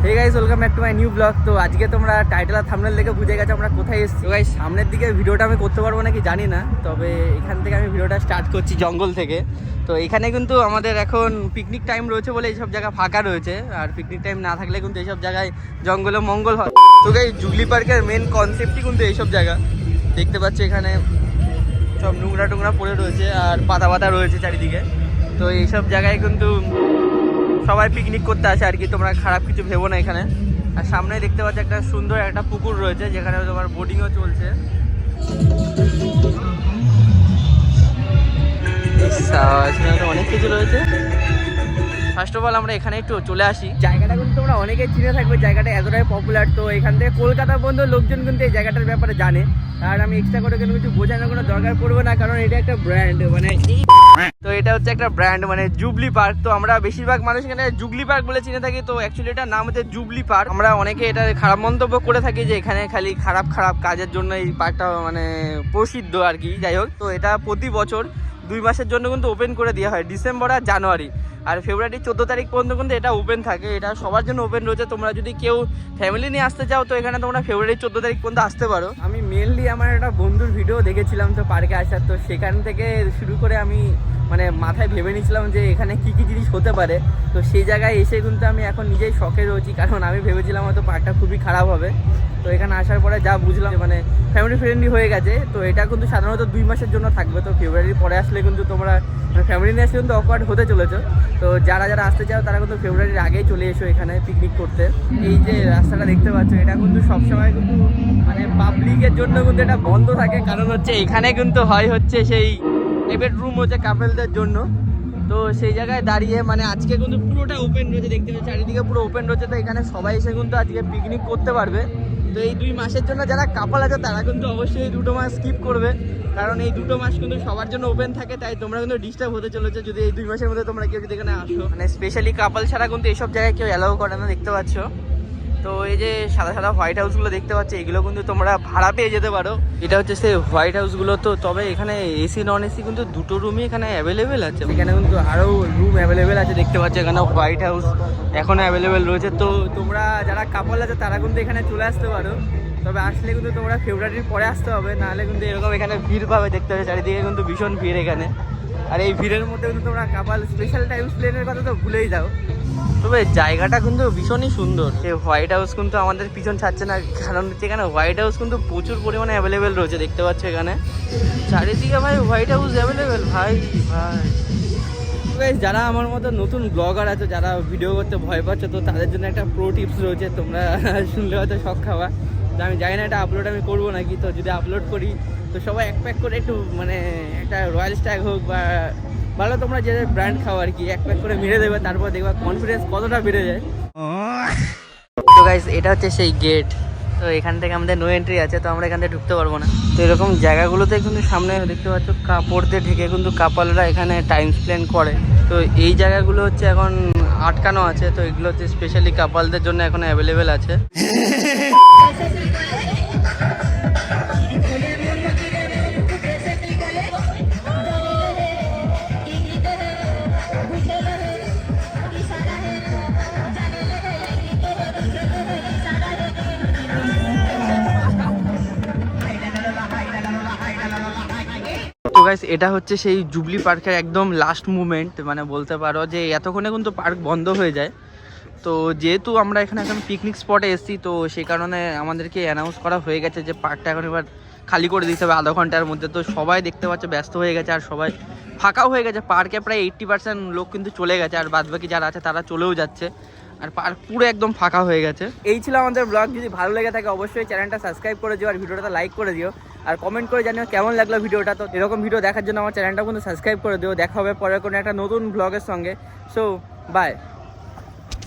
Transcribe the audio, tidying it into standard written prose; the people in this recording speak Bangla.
Hey guys, welcome back to my new blog. তো আজকে তোমরা টাইটেল আর থাম্বনেল দেখে বুঝে গেছো আমরা কোথায় এসেছি। তো গাইস, সামনের দিকে ভিডিওটা আমি করতে পারবো নাকি জানি না, তবে এখান থেকে আমি ভিডিওটা স্টার্ট করছি জঙ্গল থেকে। তো এখানে কিন্তু আমাদের এখন পিকনিক টাইম রয়েছে বলে এইসব জায়গা ফাঁকা রয়েছে, আর পিকনিক টাইম না থাকলে কিন্তু এইসব জায়গায় জঙ্গলে মঙ্গল হয়। তো গাইস, জুগলি পার্কের মেন কনসেপ্টই কিন্তু এইসব জায়গা দেখতে পাচ্ছ। এখানে সব নোংরা টোংরা পড়ে রয়েছে আর পাতা পাতা রয়েছে চারিদিকে। তো এইসব জায়গায় কিন্তু সবাই পিকনিক করতে আসে আর কি, তোমরা খারাপ কিছু ভেবো না এখানে। আর সামনে দেখতে পাচ্ছ একটা সুন্দর একটা পুকুর রয়েছে, যেখানে তোমার বোটিংও চলছে। অনেক কিছু রয়েছে। ফার্স্ট অফ অল আমরা এখানে একটু চলে আসি। জায়গাটা কিন্তু তোমরা অনেকে চিনে থাকবে, জায়গাটা এতটাই পপুলার। তো এখান থেকে কলকাতা পর্যন্ত লোকজন কিন্তু এই জায়গাটার ব্যাপারে জানে। আর আমি এক্সট্রা করে কিন্তু কিছু বোঝানোর কোনো দরকার পড়বে না, কারণ এটা একটা ব্র্যান্ড। মানে তো এটা হচ্ছে একটা ব্র্যান্ড, মানে জুবলি পার্ক। তো আমরা বেশিরভাগ মানুষ এখানে জুগলি পার্ক বলে চিনে থাকি। তো অ্যাকচুয়ালি এটার নাম হচ্ছে জুবলি পার্ক। আমরা অনেকে এটা খারাপ মন্তব্য করে থাকি যে এখানে খালি খারাপ খারাপ কাজের জন্য এই পার্কটা মানে প্রসিদ্ধ আর কি। যাই হোক, তো এটা প্রতি বছর 2 মাসের জন্য কিন্তু ওপেন করে দেওয়া হয়, ডিসেম্বর আর জানুয়ারি। আর ফেব্রুয়ারি 14 তারিখ পর্যন্ত কিন্তু এটা ওপেন থাকে। এটা সবার জন্য ওপেন রয়েছে। তোমরা যদি কেউ ফ্যামিলি নিয়ে আসতে চাও তো এখানে তোমরা ফেব্রুয়ারি 14 তারিখ পর্যন্ত আসতে পারো। আমি মেনলি আমার একটা বন্ধুর ভিডিও দেখেছিলাম তো পার্কে আসার, তো সেখান থেকে শুরু করে আমি মানে মাথায় ভেবে নিয়েছিলাম যে এখানে কি কি জিনিস হতে পারে। তো সেই জায়গায় এসে কিন্তু আমি এখন নিজেই শখে রয়েছি, কারণ আমি ভেবেছিলাম হয়তো পার্কটা খুবই খারাপ হবে। তো এখানে আসার পরে যা বুঝলাম মানে ফ্যামিলি ফ্রেন্ডলি হয়ে গেছে। তো এটা কিন্তু সাধারণত 2 মাসের জন্য থাকবে। তো ফেব্রুয়ারির পরে আসলে কিন্তু তোমরা ফ্যামিলি নিয়ে আসলে কিন্তু অকওয়ার্ড হতে চলেছো। তো যারা যারা আসতে চাও তারা কিন্তু ফেব্রুয়ারির আগেই চলে এসো এখানে পিকনিক করতে। এই যে রাস্তাটা দেখতে পাচ্ছ, এটা কিন্তু সবসময় কিন্তু মানে পাবলিকের জন্য কিন্তু এটা বন্ধ থাকে, কারণ হচ্ছে এখানে কিন্তু হচ্ছে সেই বেডরুম হচ্ছে কাপেলদের জন্য। তো সেই জায়গায় দাঁড়িয়ে মানে আজকে কিন্তু পুরোটা ওপেন রয়েছে, দেখতে পাচ্ছি চারিদিকে পুরো ওপেন রয়েছে। তো এখানে সবাই এসে কিন্তু আজকে পিকনিক করতে পারবে। তো এই 2 মাসের জন্য যারা কাপল আছে তারা কিন্তু অবশ্যই এই 2 মাস স্কিপ করবে, কারণ এই 2 মাস কিন্তু সবার জন্য ওপেন থাকে। তাই তোমরা কিন্তু ডিস্টার্ব হতে চলেছে যদি এই 2 মাসের মধ্যে তোমরা কেউ যদি এখানে আসো। মানে স্পেশালি কাপল ছাড়া কিন্তু এইসব জায়গায় কেউ অ্যালাউ করে না, দেখতে পাচ্ছ। তো এই যে সাদা সাদা হোয়াইট হাউসগুলো দেখতে পাচ্ছ, এগুলো কিন্তু তোমরা ভাড়া পেয়ে যেতে পারো। এটা হচ্ছে সেই হোয়াইট হাউসগুলো। তো তবে এখানে এসি নন এসি কিন্তু দুটো রুমই এখানে অ্যাভেলেবেল আছে। এখানে কিন্তু আরও রুম অ্যাভেলেবেল আছে, দেখতে পাচ্ছ। এখানে হোয়াইট হাউস এখনও অ্যাভেলেবেল রয়েছে। তো তোমরা যারা কাপল আছে তারা কিন্তু এখানে চলে আসতে পারো। তবে আসলে কিন্তু তোমরা ফেব্রুয়ারির পরে আসতে হবে, নাহলে কিন্তু এরকম এখানে ভিড় পাবে, দেখতে হবে চারিদিকে কিন্তু ভীষণ ভিড় এখানে। আর এই ভিড়ের মধ্যে কিন্তু তোমরা কাপাল স্পেশাল টাইম প্লেনের কথা তো ভুলেই যাও। তবে জায়গাটা কিন্তু ভীষণই সুন্দর। সে হোয়াইট হাউস কিন্তু আমাদের পিছন ছাড়ছে না, কারণ হচ্ছে এখানে হোয়াইট হাউস কিন্তু প্রচুর পরিমাণে অ্যাভেলেবেল রয়েছে, দেখতে পাচ্ছ। এখানে চারিদিকে ভাই হোয়াইট হাউস অ্যাভেলেবেল ভাই। যারা আমার মতো নতুন ব্লগার আছে, যারা ভিডিও করতে ভয় পাচ্ছ, তো তাদের জন্য একটা প্রো টিপস রয়েছে, তোমরা শুনলে হয়তো শখ খাওয়া। তো আমি জানি না এটা আপলোড আমি করবো নাকি। তো যদি আপলোড করি তো সবাই এক প্যাক করে একটু মানে একটা রয়্যাল স্ট্যাগ হোক বা ভালো তোমরা যে ব্র্যান্ড খাও আর কি, এক প্যাক করে মেরে দেবে, তারপর দেখবা কনফিডেন্স কতটা বেড়ে যায়। তো গাইস, এটা হচ্ছে সেই গেট। তো এখান থেকে আমাদের নো এন্ট্রি আছে, তো আমরা এখান থেকে ঢুকতে পারবো না। তো এরকম জায়গাগুলোতে কিন্তু সামনে দেখতে পাচ্ছ কাপড় দিয়ে ঢেকে কিন্তু কাপলরা এখানে টাইম স্পেন্ড করে। তো এই জায়গাগুলো হচ্ছে এখন আটকানো আছে। তো এগুলো হচ্ছে স্পেশালি কাপলদের জন্য এখন অ্যাভেলেবেল আছে। তো গাইস, এটা হচ্ছে সেই জুবলি পার্কের একদম লাস্ট মুভমেন্ট, মানে বলতে পারো যে এতক্ষণে কিন্তু পার্ক বন্ধ হয়ে যায়। তো যেহেতু আমরা এখানে এখন পিকনিক স্পটে এসেছি, তো সেই কারণে আমাদেরকে অ্যানাউন্স করা হয়ে গেছে যে পার্কটা এখন এবার খালি করে দিতে হবে আধা ঘন্টার মধ্যে। তো সবাই দেখতে পাচ্ছে ব্যস্ত হয়ে গেছে, আর সবাই ফাঁকাও হয়ে গেছে। পার্কে প্রায় 80% লোক কিন্তু চলে গেছে, আর বাদবাকি যারা আছে তারা চলেও যাচ্ছে, আর পার্ক পুরো একদম ফাঁকা হয়ে গেছে। এই ছিল আমাদের ব্লগ। যদি ভালো লেগে থাকে অবশ্যই চ্যানেলটা সাবস্ক্রাইব করে দিও, আর ভিডিওটা লাইক করে দিও, আর কমেন্ট করে জানিও কেমন লাগলো ভিডিওটা। তো এরকম ভিডিও দেখার জন্য আমার চ্যানেলটা কিন্তু সাবস্ক্রাইব করে দিও। দেখা হবে পরে কোনো একটা নতুন ব্লগের সঙ্গে। So by.